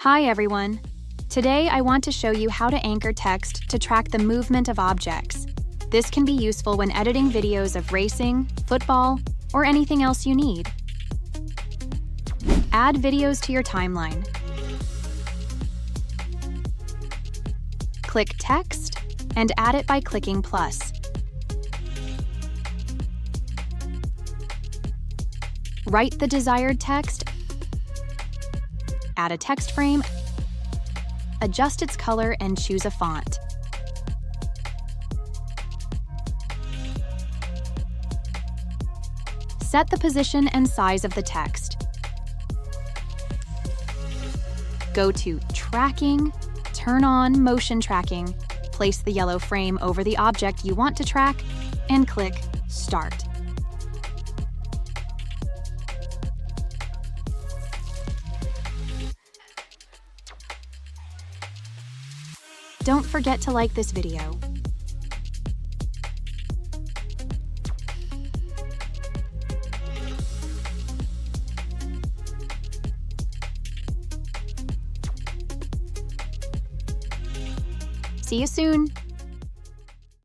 Hi everyone! Today I want to show you how to anchor text to track the movement of objects. This can be useful when editing videos of racing, football, or anything else you need. Add videos to your timeline. Click Text and add it by clicking plus. Write the desired text, add a text frame, adjust its color, and choose a font. Set the position and size of the text. Go to Tracking, turn on Motion Tracking, place the yellow frame over the object you want to track, and click Start. Don't forget to like this video. See you soon!